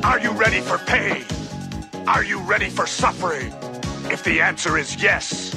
Are you ready for pain? Are you ready for suffering? If the answer is yes,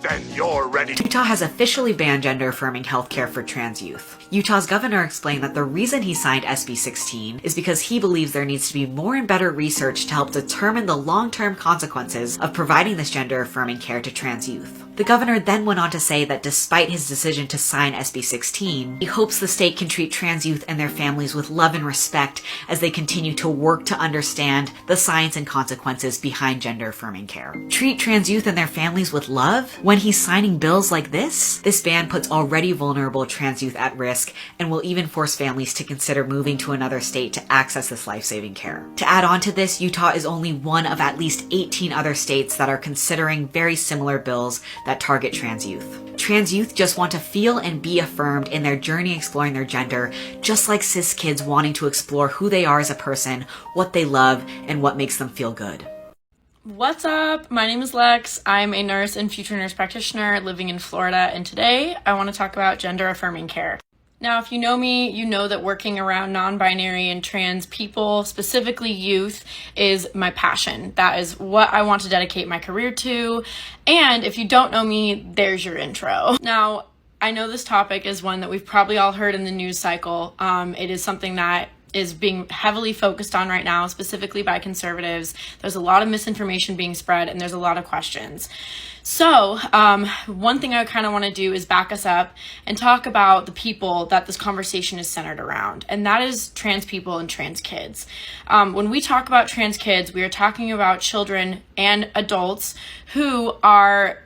then you're ready. Utah has officially banned gender-affirming healthcare for trans youth. Utah's governor explained that the reason he signed SB 16 is because he believes there needs to be more and better research to help determine the long-term consequences of providing this gender-affirming care to trans youth. The governor then went on to say that despite his decision to sign SB 16, he hopes the state can treat trans youth and their families with love and respect as they continue to work to understand the science and consequences behind gender-affirming care. Treat trans youth and their families with love? When he's signing bills like this ban puts already vulnerable trans youth at risk and will even force families to consider moving to another state to access this life-saving care. To add on to this, Utah is only one of at least 18 other states that are considering very similar bills that target trans youth. Trans youth just want to feel and be affirmed in their journey exploring their gender, just like cis kids wanting to explore who they are as a person, what they love, and what makes them feel good. What's up? My name is Lex. I'm a nurse and future nurse practitioner living in Florida, and today I want to talk about gender-affirming care. Now, if you know me, you know that working around non-binary and trans people, specifically youth, is my passion. That is what I want to dedicate my career to. And if you don't know me, there's your intro. Now, I know this topic is one that we've probably all heard in the news cycle. It is something that is being heavily focused on right now, specifically by conservatives. There's a lot of misinformation being spread and there's a lot of questions. So one thing I kind of want to do is back us up and talk about the people that this conversation is centered around, and that is trans people and trans kids. When we talk about trans kids, we are talking about children and adults who are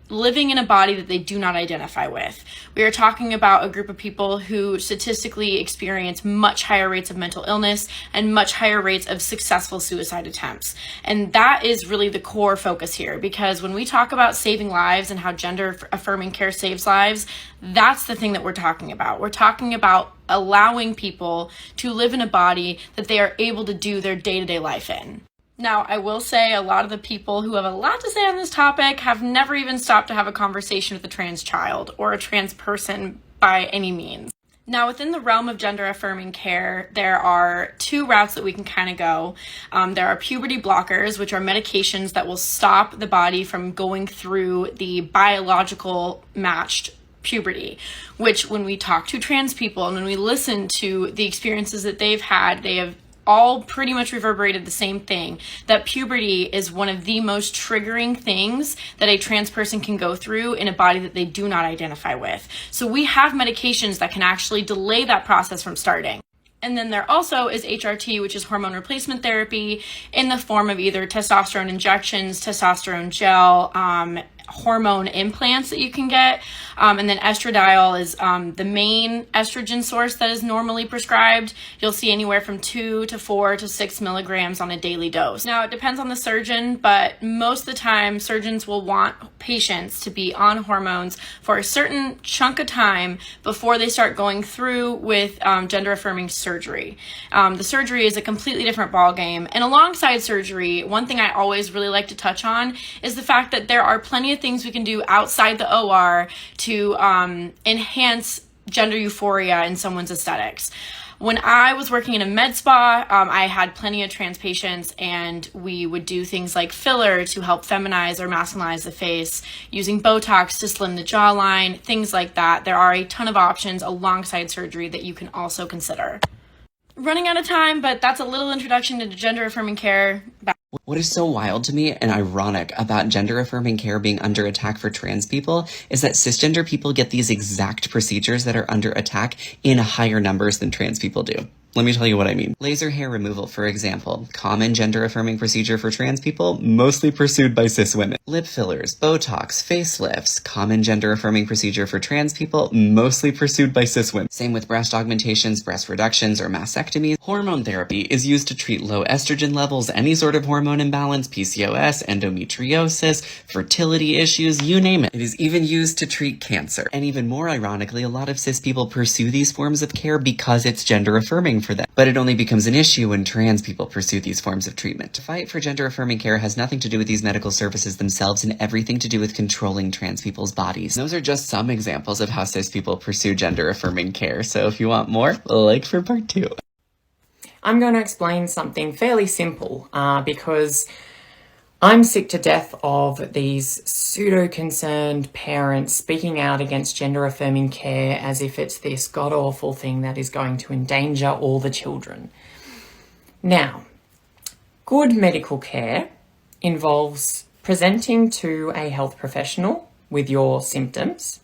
living in a body that they do not identify with. We are talking about a group of people who statistically experience much higher rates of mental illness and much higher rates of successful suicide attempts. And that is really the core focus here, because when we talk about saving lives and how gender affirming care saves lives, that's the thing that we're talking about. We're talking about allowing people to live in a body that they are able to do their day-to-day life in. Now, I will say a lot of the people who have a lot to say on this topic have never even stopped to have a conversation with a trans child or a trans person by any means. Now, within the realm of gender-affirming care, there are two routes that we can kind of go. There are puberty blockers, which are medications that will stop the body from going through the biological matched puberty, which when we talk to trans people and when we listen to the experiences that they've had, they have all pretty much reverberated the same thing, that puberty is one of the most triggering things that a trans person can go through in a body that they do not identify with. So we have medications that can actually delay that process from starting. And then there also is HRT, which is hormone replacement therapy in the form of either testosterone injections, testosterone gel, hormone implants that you can get. And then estradiol is the main estrogen source that is normally prescribed. You'll see anywhere from 2 to 4 to 6 milligrams on a daily dose. Now, it depends on the surgeon, but most of the time, surgeons will want patients to be on hormones for a certain chunk of time before they start going through with gender-affirming surgery. The surgery is a completely different ballgame. And alongside surgery, one thing I always really like to touch on is the fact that there are plenty of things we can do outside the OR to enhance gender euphoria in someone's aesthetics. When I was working in a med spa, I had plenty of trans patients, and we would do things like filler to help feminize or masculinize the face, using Botox to slim the jawline, things like that. There are a ton of options alongside surgery that you can also consider. Running out of time, but that's a little introduction to gender-affirming care. What is so wild to me and ironic about gender-affirming care being under attack for trans people is that cisgender people get these exact procedures that are under attack in higher numbers than trans people do. Let me tell you what I mean. Laser hair removal, for example, common gender-affirming procedure for trans people, mostly pursued by cis women. Lip fillers, Botox, facelifts, common gender-affirming procedure for trans people, mostly pursued by cis women. Same with breast augmentations, breast reductions, or mastectomies. Hormone therapy is used to treat low estrogen levels, any sort of hormone imbalance, PCOS, endometriosis, fertility issues, you name it. It is even used to treat cancer. And even more ironically, a lot of cis people pursue these forms of care because it's gender-affirming for them. But it only becomes an issue when trans people pursue these forms of treatment. The fight for gender-affirming care has nothing to do with these medical services themselves and everything to do with controlling trans people's bodies. Those are just some examples of how cis people pursue gender-affirming care. So if you want more, like for part 2. I'm going to explain something fairly simple because I'm sick to death of these pseudo-concerned parents speaking out against gender-affirming care as if it's this god-awful thing that is going to endanger all the children. Now, good medical care involves presenting to a health professional with your symptoms,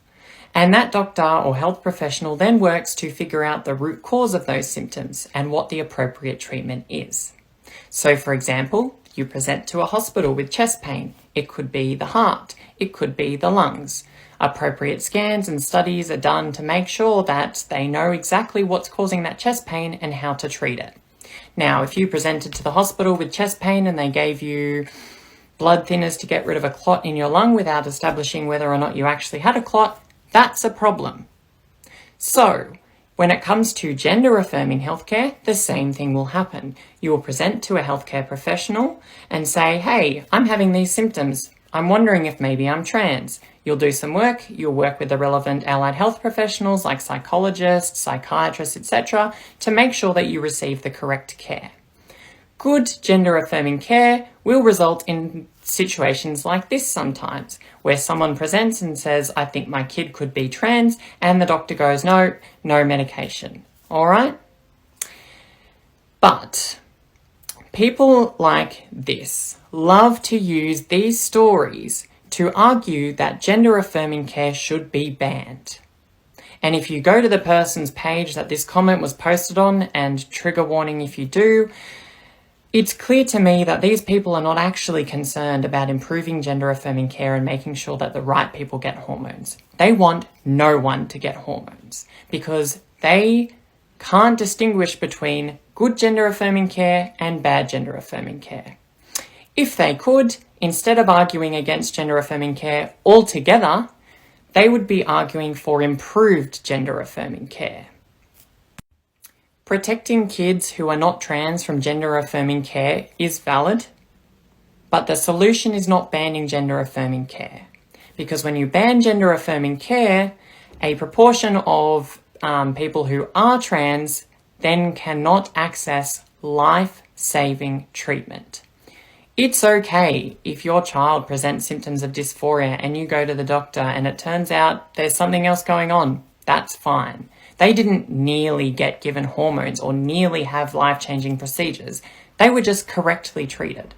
and that doctor or health professional then works to figure out the root cause of those symptoms and what the appropriate treatment is. So, for example, you present to a hospital with chest pain. It could be the heart, it could be the lungs. Appropriate scans and studies are done to make sure that they know exactly what's causing that chest pain and how to treat it. Now, if you presented to the hospital with chest pain and they gave you blood thinners to get rid of a clot in your lung without establishing whether or not you actually had a clot, that's a problem. So, when it comes to gender-affirming healthcare, the same thing will happen. You will present to a healthcare professional and say, hey, I'm having these symptoms. I'm wondering if maybe I'm trans. You'll do some work. You'll work with the relevant allied health professionals like psychologists, psychiatrists, etc. to make sure that you receive the correct care. Good gender-affirming care will result in situations like this sometimes, where someone presents and says, I think my kid could be trans, and the doctor goes, no medication. All right? But people like this love to use these stories to argue that gender-affirming care should be banned. And if you go to the person's page that this comment was posted on, and trigger warning if you do, it's clear to me that these people are not actually concerned about improving gender-affirming care and making sure that the right people get hormones. They want no one to get hormones because they can't distinguish between good gender-affirming care and bad gender-affirming care. If they could, instead of arguing against gender-affirming care altogether, they would be arguing for improved gender-affirming care. Protecting kids who are not trans from gender-affirming care is valid, but the solution is not banning gender-affirming care. Because when you ban gender-affirming care, a proportion of people who are trans then cannot access life-saving treatment. It's okay if your child presents symptoms of dysphoria and you go to the doctor and it turns out there's something else going on. That's fine. They didn't nearly get given hormones or nearly have life-changing procedures. They were just correctly treated.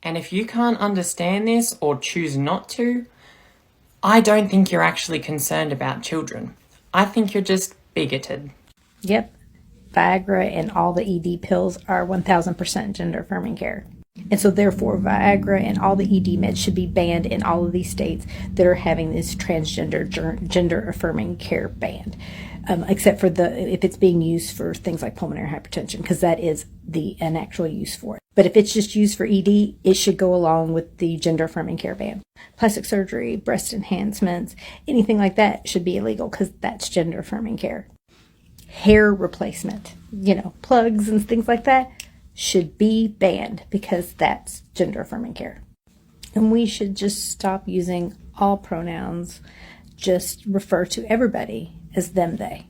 And if you can't understand this or choose not to, I don't think you're actually concerned about children. I think you're just bigoted. Yep. Viagra and all the ED pills are 1000% gender-affirming care. And so therefore, Viagra and all the ED meds should be banned in all of these states that are having this transgender gender-affirming care banned. Except for if it's being used for things like pulmonary hypertension, because that is an actual use for it. But if it's just used for ED, it should go along with the gender-affirming care ban. Plastic surgery, breast enhancements, anything like that should be illegal because that's gender-affirming care. Hair replacement, plugs and things like that, should be banned because that's gender-affirming care. And we should just stop using all pronouns, just refer to everybody as them, they,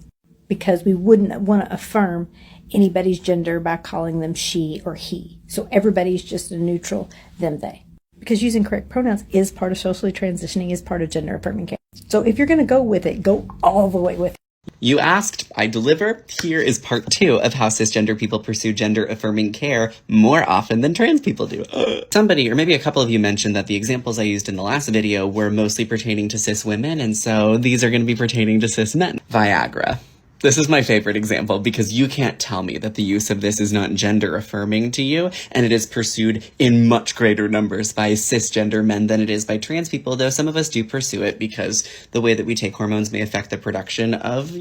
because we wouldn't want to affirm anybody's gender by calling them she or he. So everybody's just a neutral them, they. Because using correct pronouns is part of socially transitioning, is part of gender-affirming care. So if you're going to go with it, go all the way with it. You asked, I deliver. Here is part 2 of how cisgender people pursue gender-affirming care more often than trans people do. Somebody, or maybe a couple of you, mentioned that the examples I used in the last video were mostly pertaining to cis women, and so these are going to be pertaining to cis men. Viagra. This is my favorite example because you can't tell me that the use of this is not gender-affirming to you, and it is pursued in much greater numbers by cisgender men than it is by trans people, though some of us do pursue it because the way that we take hormones may affect the production of,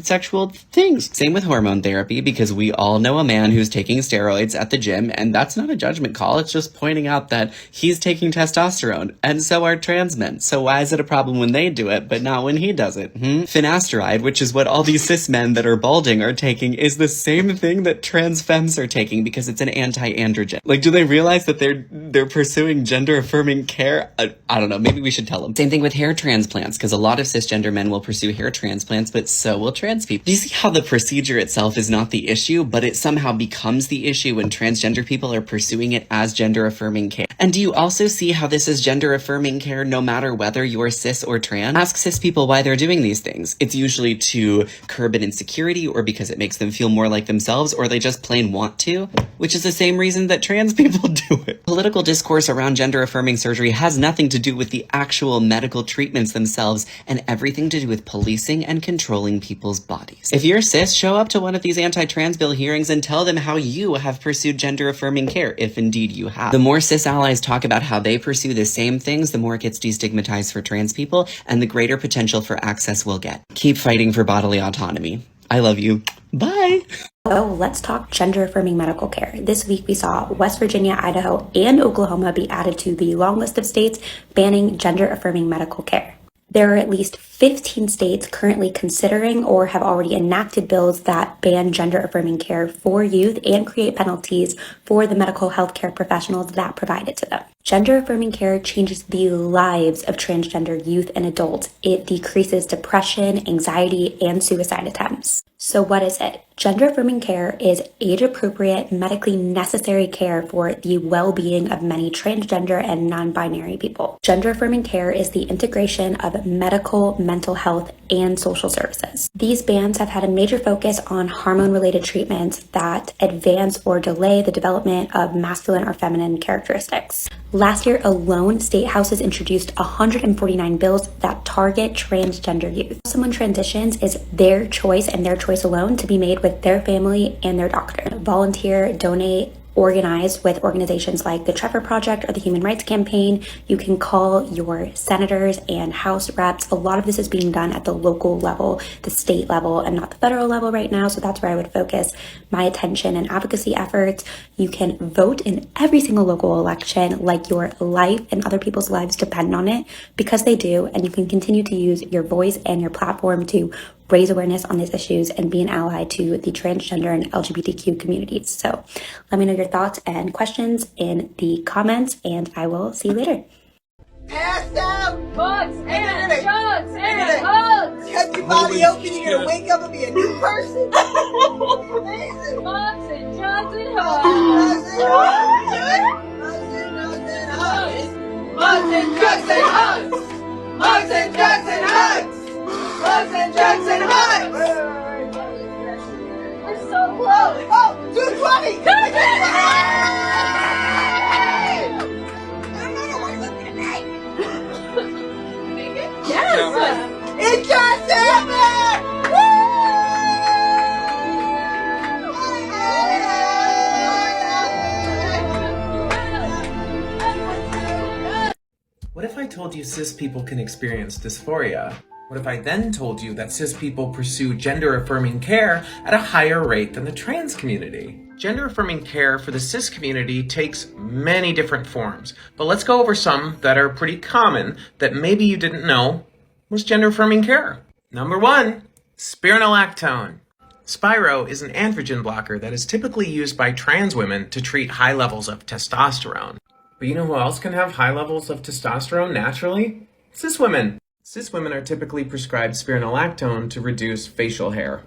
sexual things. Same with hormone therapy, because we all know a man who's taking steroids at the gym, and that's not a judgment call, it's just pointing out that he's taking testosterone, and so are trans men. So why is it a problem when they do it, but not when he does it? Finasteride, which is what all these cis men that are balding are taking is the same thing that trans femmes are taking because it's an anti-androgen. Like, do they realize that they're pursuing gender-affirming care? I don't know. Maybe we should tell them. Same thing with hair transplants, because a lot of cisgender men will pursue hair transplants, but so will trans people. Do you see how the procedure itself is not the issue, but it somehow becomes the issue when transgender people are pursuing it as gender-affirming care? And do you also see how this is gender-affirming care no matter whether you're cis or trans? Ask cis people why they're doing these things. It's usually to curb an insecurity, or because it makes them feel more like themselves, or they just plain want to, which is the same reason that trans people do it. Political discourse around gender-affirming surgery has nothing to do with the actual medical treatments themselves and everything to do with policing and controlling people's bodies. If you're cis, show up to one of these anti-trans bill hearings and tell them how you have pursued gender-affirming care, if indeed you have. The more cis allies talk about how they pursue the same things, the more it gets destigmatized for trans people, and the greater potential for access we'll get. Keep fighting for bodily autonomy. I love you. Bye! So let's talk gender-affirming medical care. This week we saw West Virginia, Idaho, and Oklahoma be added to the long list of states banning gender-affirming medical care. There are at least 15 states currently considering or have already enacted bills that ban gender-affirming care for youth and create penalties for the medical health care professionals that provide it to them. Gender-affirming care changes the lives of transgender youth and adults. It decreases depression, anxiety, and suicide attempts. So what is it? Gender-affirming care is age-appropriate, medically necessary care for the well-being of many transgender and non-binary people. Gender-affirming care is the integration of medical, mental health, and social services. These bans have had a major focus on hormone-related treatments that advance or delay the development of masculine or feminine characteristics. Last year alone, state houses introduced 149 bills that target transgender youth. If someone transitions, is their choice and their choice alone to be made with their family and their doctor. Volunteer, donate, organize with organizations like the Trevor Project or the Human Rights Campaign. You can call your senators and House reps. A lot of this is being done at the local level, the state level, and not the federal level right now. So that's where I would focus my attention and advocacy efforts. You can vote in every single local election like your life and other people's lives depend on it, because they do. And you can continue to use your voice and your platform to raise awareness on these issues and be an ally to the transgender and LGBTQ communities. So let me know your thoughts and questions in the comments, and I will see you later. Pass out books and drugs and hugs. Cut your body open, you're gonna wake up and be a new person. Amazing. Books and drugs and hugs. Hugs and drugs and hugs. Hugs and drugs and hugs. Hugs and drugs and hugs! We're so close! Oh, 220! Make it? Yes! It just happened! What if I told you cis people can experience dysphoria? What if I then told you that cis people pursue gender-affirming care at a higher rate than the trans community? Gender-affirming care for the cis community takes many different forms, but let's go over some that are pretty common that maybe you didn't know was gender-affirming care. Number 1, spironolactone. Spiro is an androgen blocker that is typically used by trans women to treat high levels of testosterone. But you know who else can have high levels of testosterone naturally? Cis women. Cis women are typically prescribed spironolactone to reduce facial hair.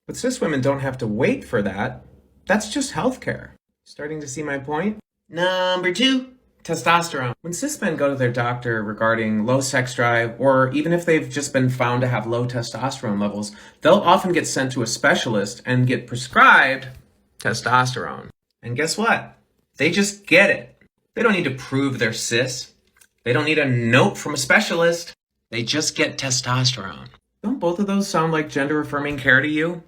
But cis women don't have to wait for that. That's just healthcare. Starting to see my point? Number 2, testosterone. When cis men go to their doctor regarding low sex drive, or even if they've just been found to have low testosterone levels, they'll often get sent to a specialist and get prescribed testosterone. And guess what? They just get it. They don't need to prove they're cis. They don't need a note from a specialist. They just get testosterone. Don't both of those sound like gender-affirming care to you?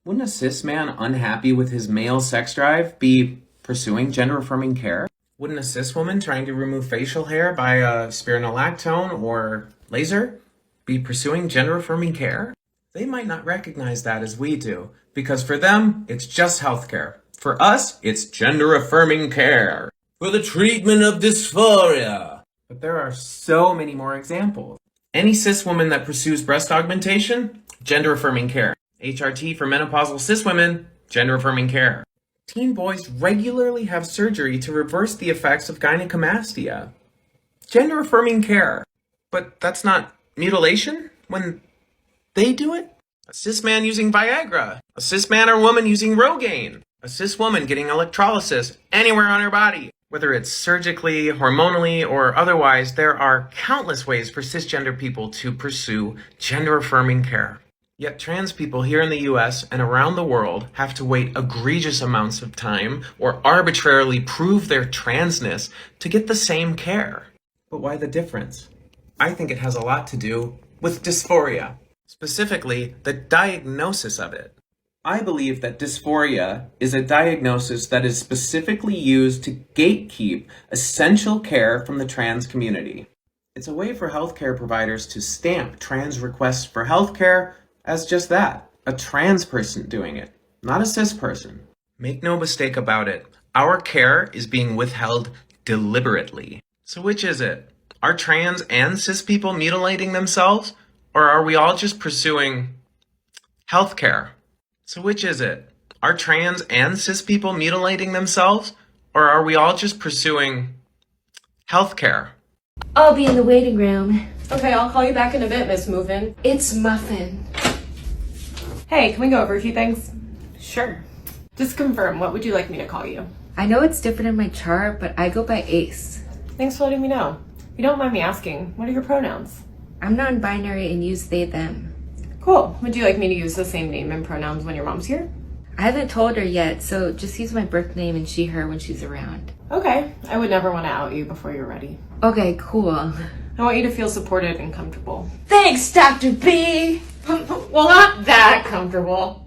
Wouldn't a cis man unhappy with his male sex drive be pursuing gender-affirming care? Wouldn't a cis woman trying to remove facial hair by a spironolactone or laser be pursuing gender-affirming care? They might not recognize that as we do, because for them, it's just healthcare. For us, it's gender-affirming care. For the treatment of dysphoria. But there are so many more examples. Any cis woman that pursues breast augmentation, gender-affirming care. HRT for menopausal cis women, gender-affirming care. Teen boys regularly have surgery to reverse the effects of gynecomastia. Gender-affirming care. But that's not mutilation when they do it? A cis man using Viagra. A cis man or woman using Rogaine. A cis woman getting electrolysis anywhere on her body. Whether it's surgically, hormonally, or otherwise, there are countless ways for cisgender people to pursue gender-affirming care. Yet trans people here in the US and around the world have to wait egregious amounts of time or arbitrarily prove their transness to get the same care. But why the difference? I think it has a lot to do with dysphoria, specifically the diagnosis of it. I believe that dysphoria is a diagnosis that is specifically used to gatekeep essential care from the trans community. It's a way for healthcare providers to stamp trans requests for healthcare as just that, a trans person doing it, not a cis person. Make no mistake about it, our care is being withheld deliberately. So which is it? Are trans and cis people mutilating themselves? Or are we all just pursuing healthcare? So which is it? Are trans and cis people mutilating themselves? Or are we all just pursuing healthcare? I'll be in the waiting room. Okay, I'll call you back in a bit, Miss Move-In. It's Muffin. Hey, can we go over a few things? Sure. Just confirm, what would you like me to call you? I know it's different in my chart, but I go by Ace. Thanks for letting me know. If you don't mind me asking, what are your pronouns? I'm non-binary and use they, them. Cool. Would you like me to use the same name and pronouns when your mom's here? I haven't told her yet, so just use my birth name and she, her when she's around. Okay. I would never want to out you before you're ready. Okay, cool. I want you to feel supported and comfortable. Thanks, Dr. B! Well, not that comfortable.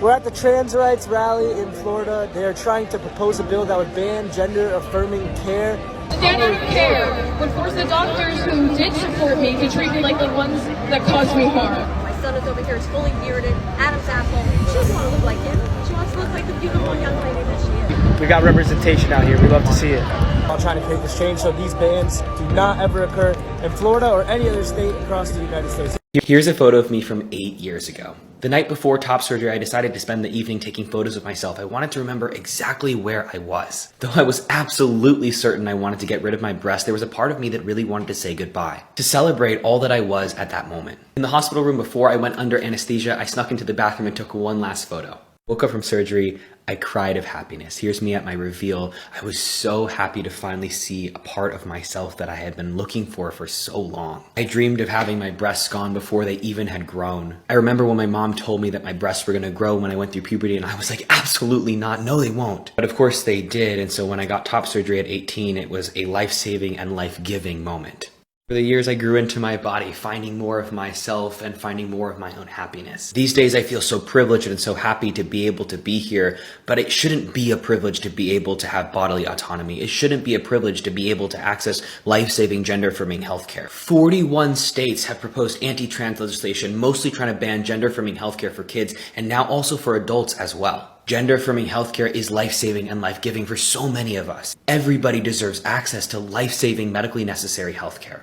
We're at the trans rights rally in Florida. They are trying to propose a bill that would ban gender-affirming care. Standard of care would force the doctors who did support me to treat me like the ones that caused me harm. My son is over here, is fully bearded, Adam's apple. She doesn't want to look like him. She wants to look like the beautiful young lady that she is. We got representation out here. We love to see it. I'm trying to create this change so these bans do not ever occur in Florida or any other state across the United States. Here's a photo of me from 8 years ago. The night before top surgery, I decided to spend the evening taking photos of myself. I wanted to remember exactly where I was. Though I was absolutely certain I wanted to get rid of my breast, there was a part of me that really wanted to say goodbye, to celebrate all that I was at that moment. In the hospital room before I went under anesthesia, I snuck into the bathroom and took one last photo. Woke up from surgery, I cried of happiness. Here's me at my reveal. I was so happy to finally see a part of myself that I had been looking for so long. I dreamed of having my breasts gone before they even had grown. I remember when my mom told me that my breasts were gonna grow when I went through puberty, and I was like, absolutely not, no they won't. But of course they did, and so when I got top surgery at 18, it was a life-saving and life-giving moment. For the years I grew into my body, finding more of myself and finding more of my own happiness. These days I feel so privileged and so happy to be able to be here, but it shouldn't be a privilege to be able to have bodily autonomy. It shouldn't be a privilege to be able to access life-saving gender-affirming healthcare. 41 states have proposed anti-trans legislation, mostly trying to ban gender-affirming healthcare for kids and now also for adults as well. Gender-affirming healthcare is life-saving and life-giving for so many of us. Everybody deserves access to life-saving, medically necessary healthcare.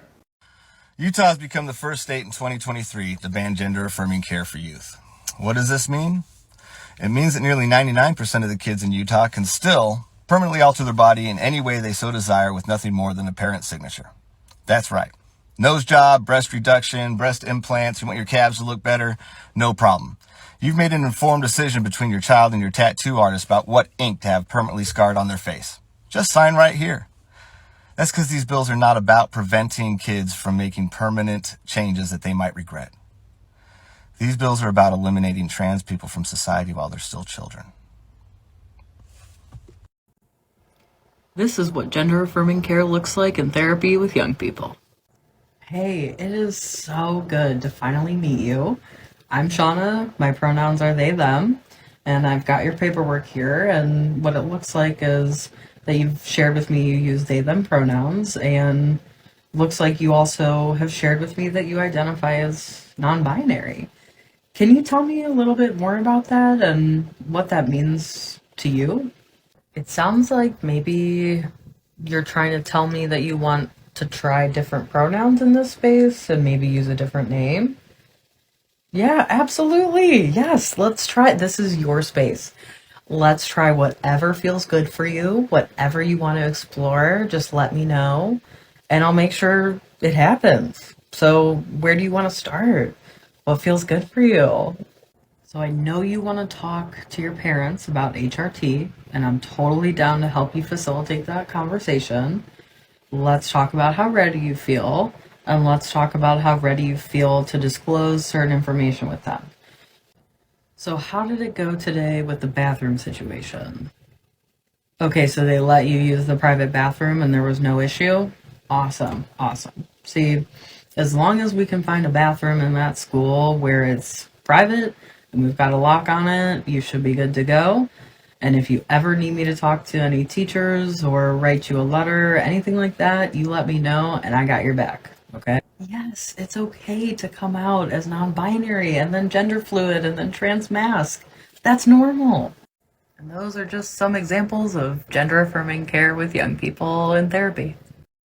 Utah has become the first state in 2023 to ban gender-affirming care for youth. What does this mean? It means that nearly 99% of the kids in Utah can still permanently alter their body in any way they so desire with nothing more than a parent's signature. That's right. Nose job, breast reduction, breast implants, you want your calves to look better, no problem. You've made an informed decision between your child and your tattoo artist about what ink to have permanently scarred on their face. Just sign right here. That's because these bills are not about preventing kids from making permanent changes that they might regret. These bills are about eliminating trans people from society while they're still children. This is what gender-affirming care looks like in therapy with young people. Hey, it is so good to finally meet you. I'm Shauna, my pronouns are they, them, and I've got your paperwork here, and what it looks like is that you've shared with me you use they, them pronouns, and looks like you also have shared with me that you identify as non-binary. Can you tell me a little bit more about that and what that means to you? It sounds like maybe you're trying to tell me that you want to try different pronouns in this space and maybe use a different name. Yeah, absolutely. Yes, let's try. This is your space. Let's try whatever feels good for you, whatever you want to explore. Just let me know, and I'll make sure it happens. So, where do you want to start? What feels good for you? So, I know you want to talk to your parents about HRT, and I'm totally down to help you facilitate that conversation. Let's talk about how ready you feel, and let's talk about how ready you feel to disclose certain information with them. So, how did it go today with the bathroom situation? Okay, so they let you use the private bathroom and there was no issue? Awesome, awesome. See, as long as we can find a bathroom in that school where it's private and we've got a lock on it, you should be good to go. And if you ever need me to talk to any teachers or write you a letter, anything like that, you let me know and I got your back, okay? Yes, it's okay to come out as non-binary and then gender fluid and then trans mask. That's normal. And those are just some examples of gender affirming care with young people in therapy.